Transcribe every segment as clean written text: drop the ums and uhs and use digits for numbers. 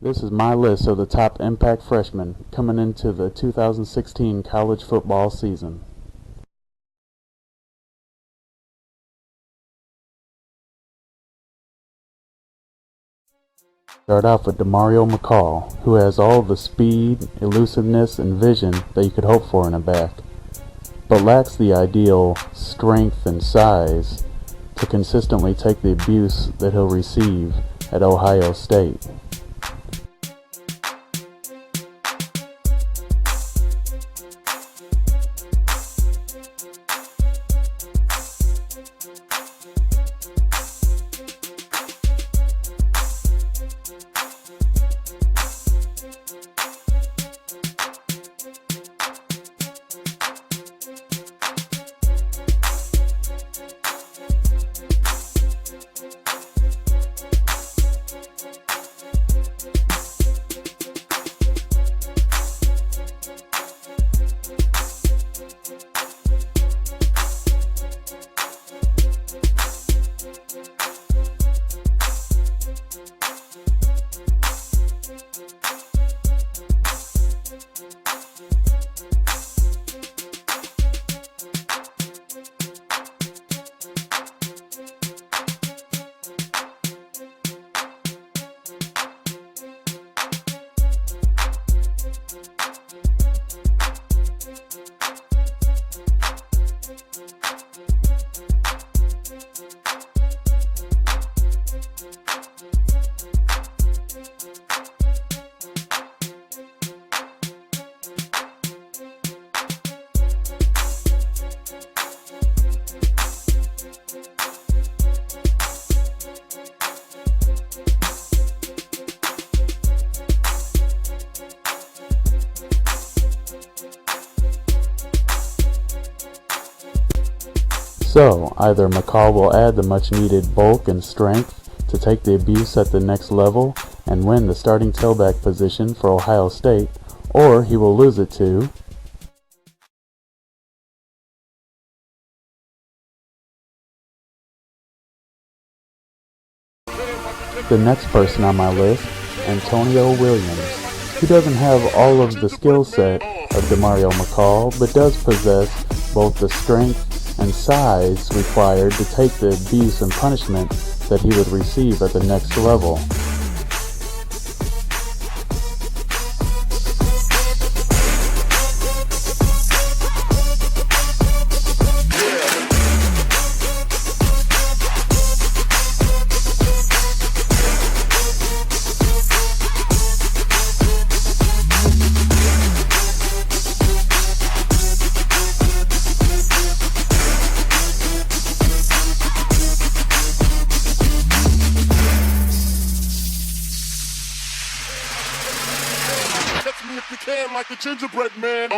This is my list of the top impact freshmen coming into the 2016 college football season. Start off with McCall, who has all the speed, elusiveness, and vision that you could hope for in a back, but lacks the ideal strength and size to consistently take the abuse that he'll receive at Ohio State. So, either McCall will add the much needed bulk and strength to take the abuse at the next level and win the starting tailback position for Ohio State, or he will lose it to the next person on my list, Antonio Williams, who doesn't have all of the skill set of McCall, but does possess both the strength and size required to take the abuse and punishment that he would receive at the next level. If you can, like a gingerbread man.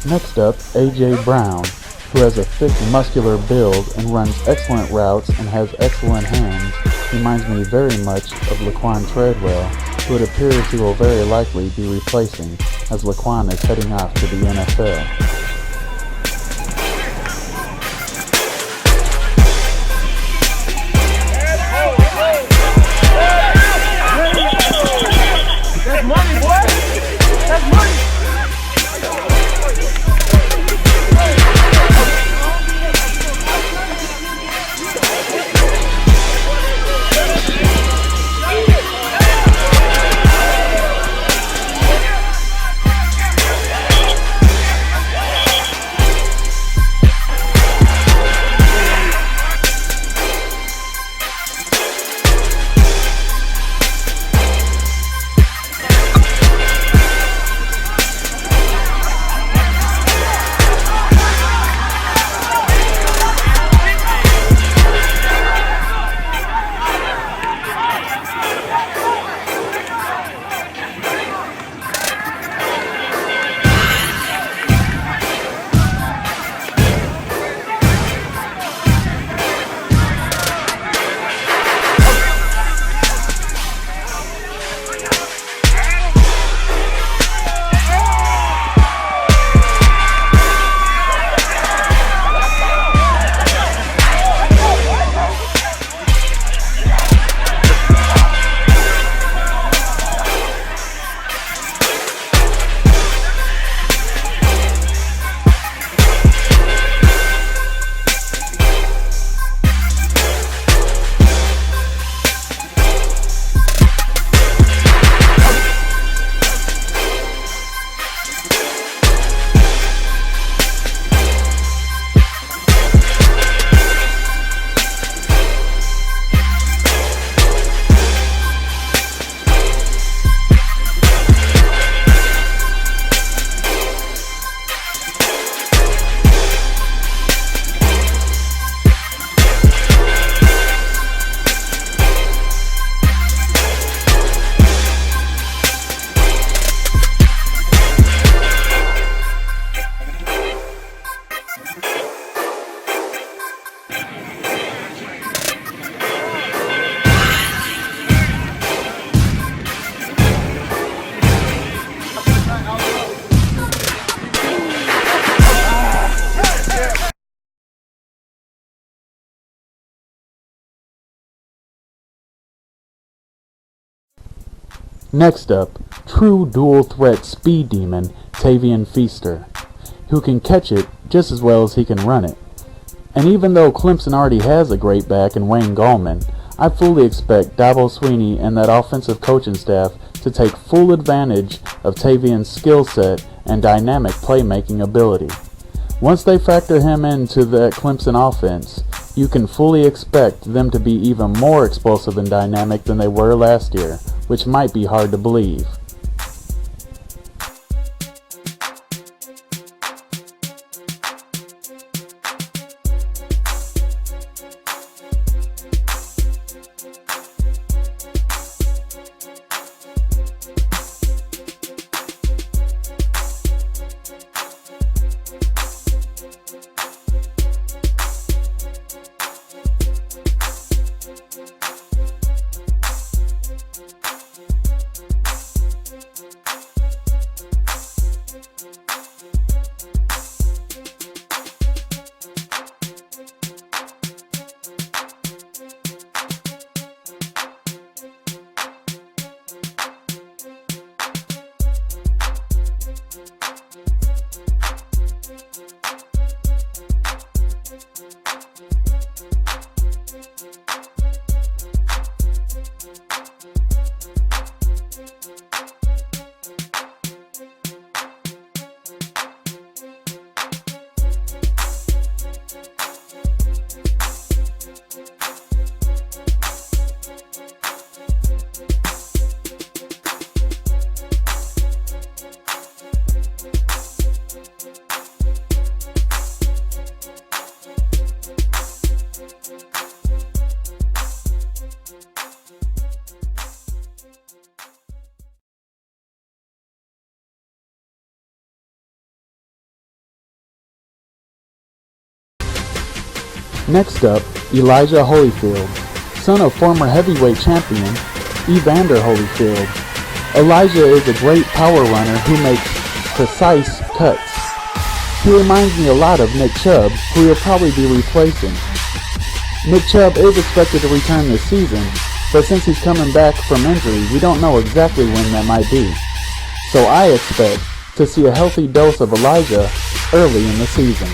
Next up, A.J. Brown, who has a thick, muscular build and runs excellent routes and has excellent hands. Reminds me very much of Laquan Treadwell, who it appears he will very likely be replacing as Laquan is heading off to the NFL. That's money, boy! That's money! Next up, true dual threat speed demon Tavian Feaster, who can catch it just as well as he can run it. And even though Clemson already has a great back in Wayne Gallman, I fully expect Dabo Swinney and that offensive coaching staff to take full advantage of Tavian's skill set and dynamic playmaking ability. Once they factor him into that Clemson offense, you can fully expect them to be even more explosive and dynamic than they were last year, which might be hard to believe. Next up, Elijah Holyfield, son of former heavyweight champion Evander Holyfield. Elijah is a great power runner who makes precise cuts. He reminds me a lot of Nick Chubb, who he'll probably be replacing. Nick Chubb is expected to return this season, but since he's coming back from injury, we don't know exactly when that might be. So I expect to see a healthy dose of Elijah early in the season.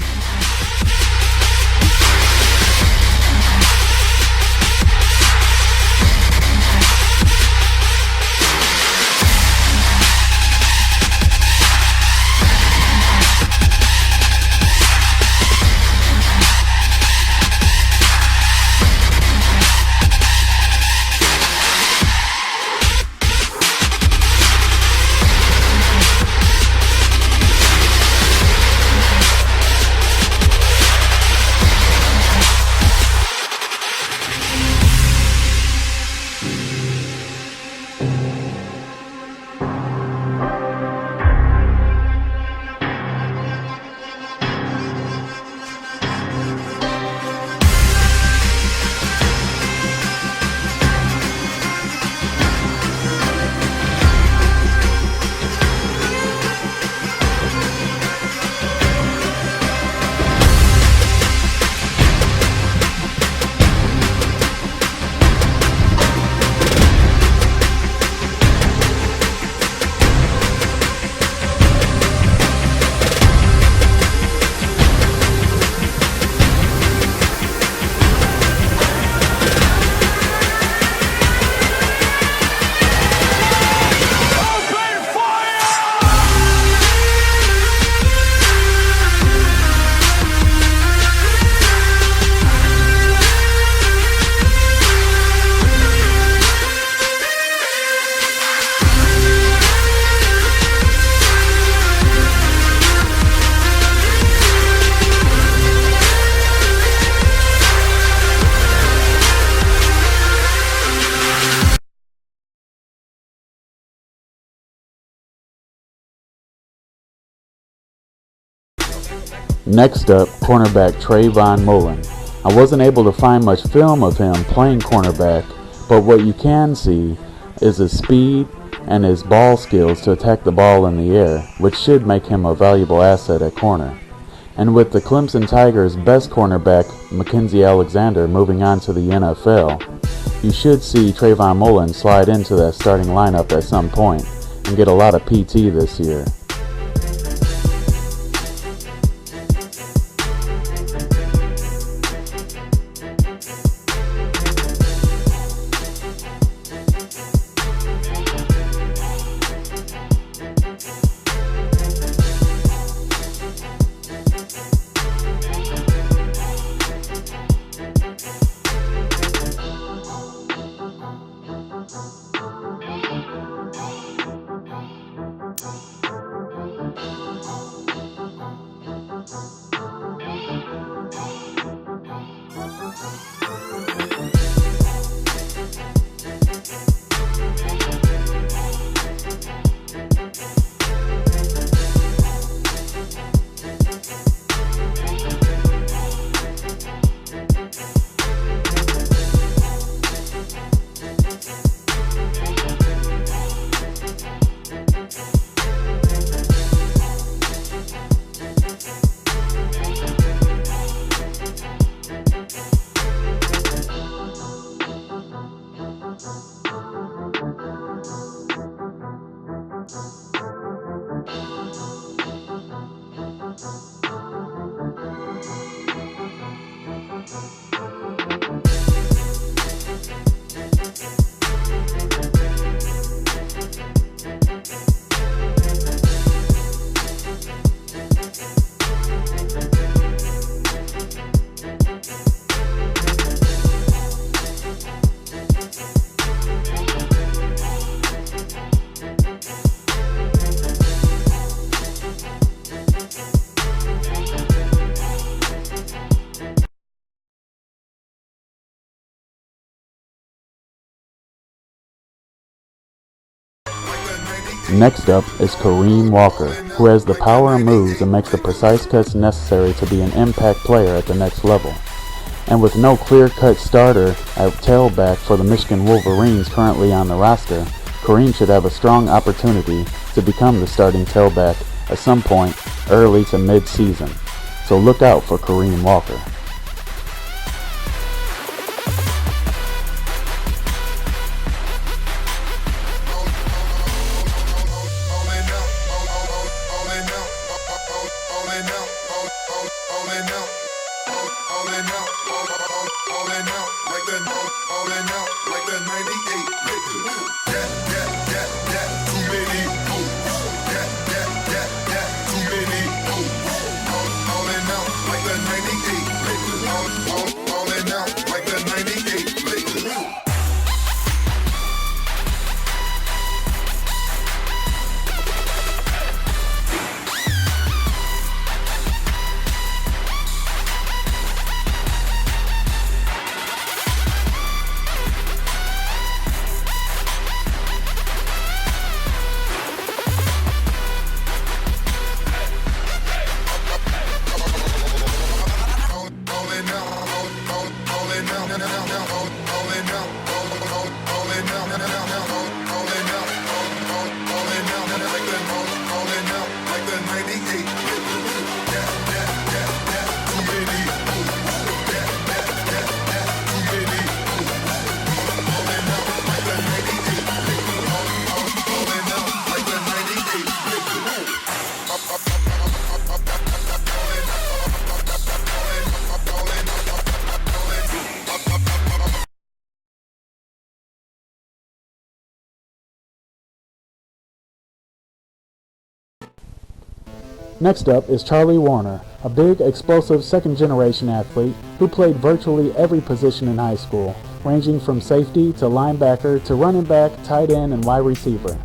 Next up, cornerback Trayvon Mullen. I wasn't able to find much film of him playing cornerback, but what you can see is his speed and his ball skills to attack the ball in the air, which should make him a valuable asset at corner. And with the Clemson Tigers' best cornerback, Mackenzie Alexander, moving on to the NFL, You should see Trayvon Mullen slide into that starting lineup at some point and get a lot of PT this year. Next up is Kareem Walker, who has the power and moves and makes the precise cuts necessary to be an impact player at the next level. And with no clear-cut starter at tailback for the Michigan Wolverines currently on the roster, Kareem should have a strong opportunity to become the starting tailback at some point early to mid-season. So look out for Kareem Walker. Next up is Charlie Woerner, a big, explosive second-generation athlete who played virtually every position in high school, ranging from safety to linebacker to running back, tight end, and wide receiver.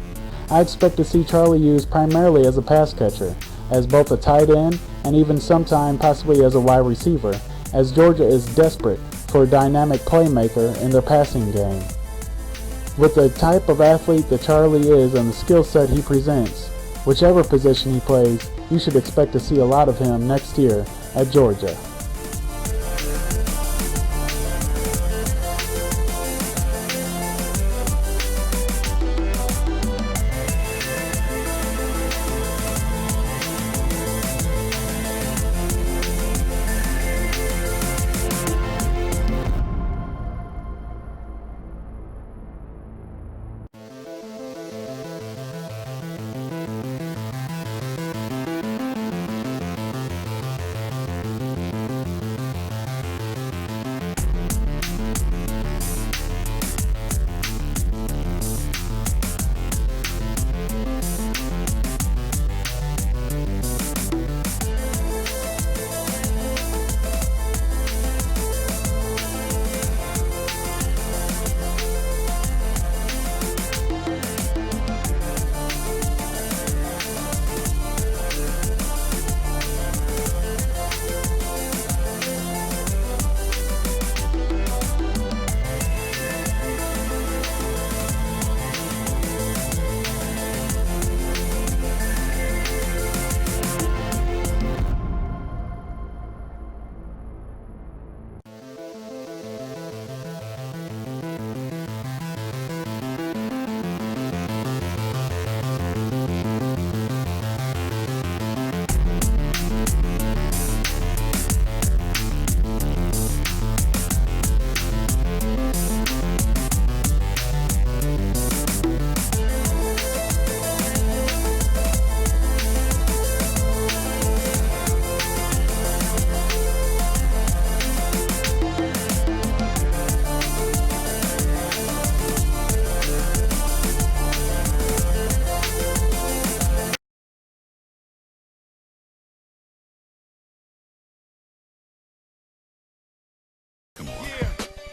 I expect to see Charlie used primarily as a pass catcher, as both a tight end, and even sometime possibly as a wide receiver, as Georgia is desperate for a dynamic playmaker in their passing game. With the type of athlete that Charlie is and the skill set he presents, whichever position he plays, you should expect to see a lot of him next year at Georgia.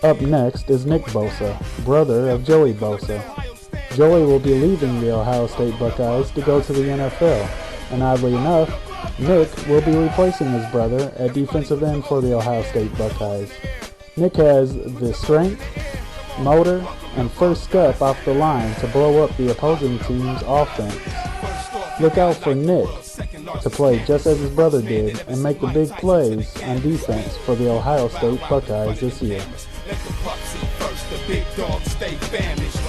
Up next is Nick Bosa, brother of Joey Bosa. Joey will be leaving the Ohio State Buckeyes to go to the NFL, and oddly enough, Nick will be replacing his brother at defensive end for the Ohio State Buckeyes. Nick has the strength, motor, and first step off the line to blow up the opposing team's offense. Look out for Nick to play just as his brother did and make the big plays on defense for the Ohio State Buckeyes this year. Let the pups eat first, the big dogs stay famished.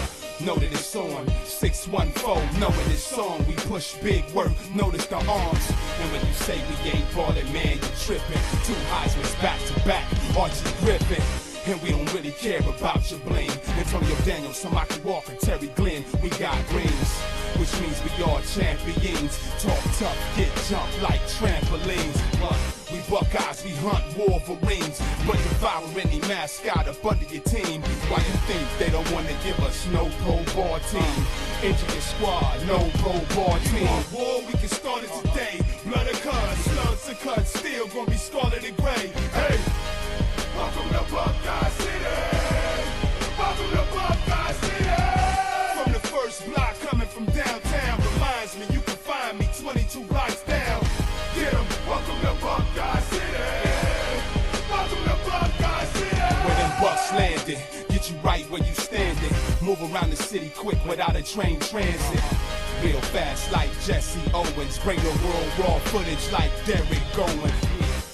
Know that it's on 614, knowing it's on. We push big work, notice the arms. And when you say we ain't ballin', man, you trippin'. Two Heisman's back to back, Archie Griffin. And we don't really care about your bling. Antonio Daniels, Samaki Walker, Terry Glenn, we got rings, which means we are champions. Talk tough, get jumped like trampolines. But we Buckeyes, we hunt Wolverines. But devour any mascot up under your team. Why you think they don't want to give us no pro ball team? Injury squad, no pro ball team. War, we can start it today. Blood and cuts, slugs and cuts, still gonna be scarlet and gray. Hey! Welcome to Buckeye City! Welcome to Buckeye City! From the first block coming from downtown, reminds me you can find me 22 blocks down. Get 'em! Welcome to Buckeye City! Welcome to Buckeye City! Where them Bucks landed, get you right where you standing. Move around the city quick without a train transit. Real fast like Jesse Owens, bring the world raw footage like Derek Gowen.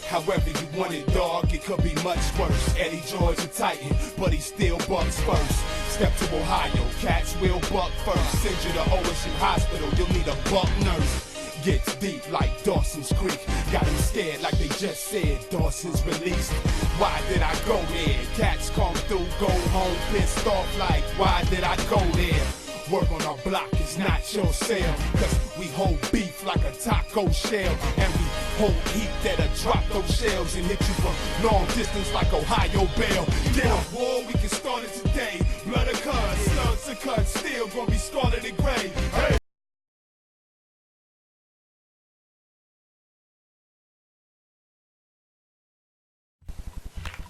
However you want it, dog, it could be much worse. Eddie George a Titan, but he still bucks first. Step to Ohio, cats will buck first. Send you to OSU Hospital, you'll need a buck nurse. Gets deep like Dawson's Creek. Got them scared like they just said Dawson's released. Why did I go there? Cats come through, go home pissed off like why did I go there? Work on our block is not your sale, cause we hold beef like a taco shell, and we hold heat that'll drop those shells and hit you from long distance like Ohio Bell. Get a war, we can start it today. Blood and cuts, slugs and cuts, still gonna be scarlet and gray. Hey.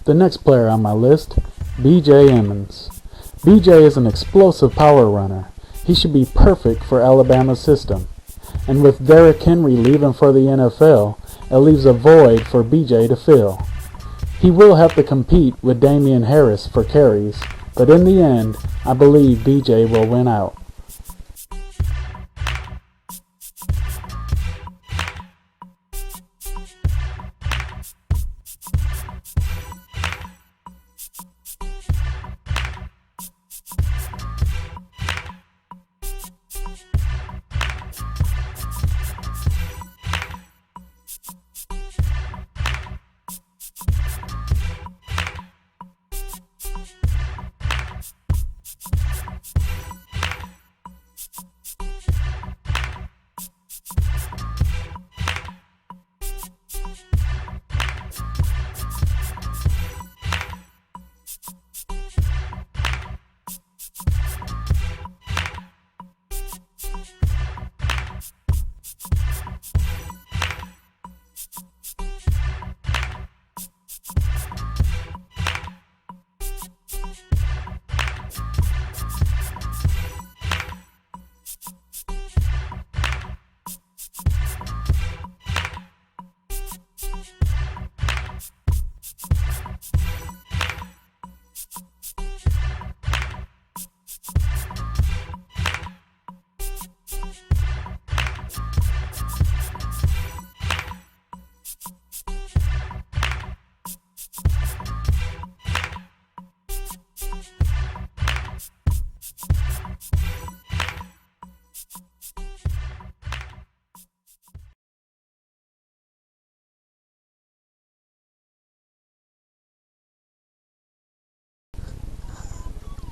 The next player on my list, B.J. Emmons. B.J. is an explosive power runner. He should be perfect for Alabama's system. And with Derrick Henry leaving for the NFL, it leaves a void for B.J. to fill. He will have to compete with Damian Harris for carries, but in the end, I believe B.J. will win out.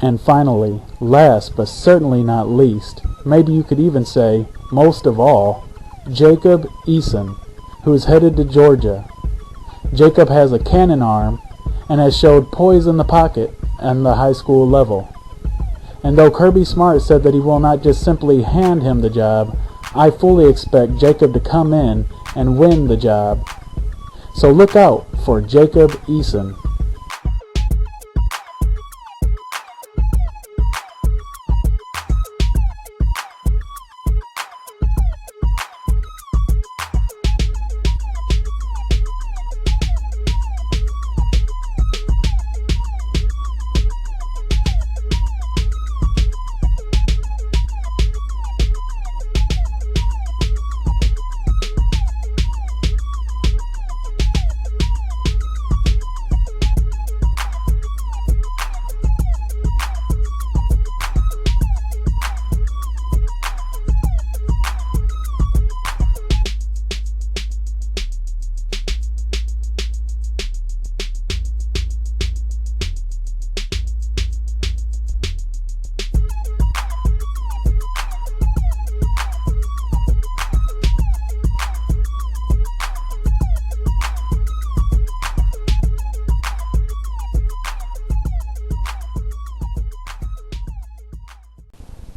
And finally, last but certainly not least, maybe you could even say most of all, Jacob Eason, who is headed to Georgia. Jacob has a cannon arm and has showed poise in the pocket at the high school level. And though Kirby Smart said that he will not just simply hand him the job, I fully expect Jacob to come in and win the job. So look out for Jacob Eason.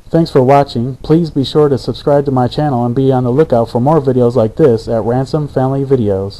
Thanks for watching. Please be sure to subscribe to my channel and be on the lookout for more videos like this at Ransom Family Videos.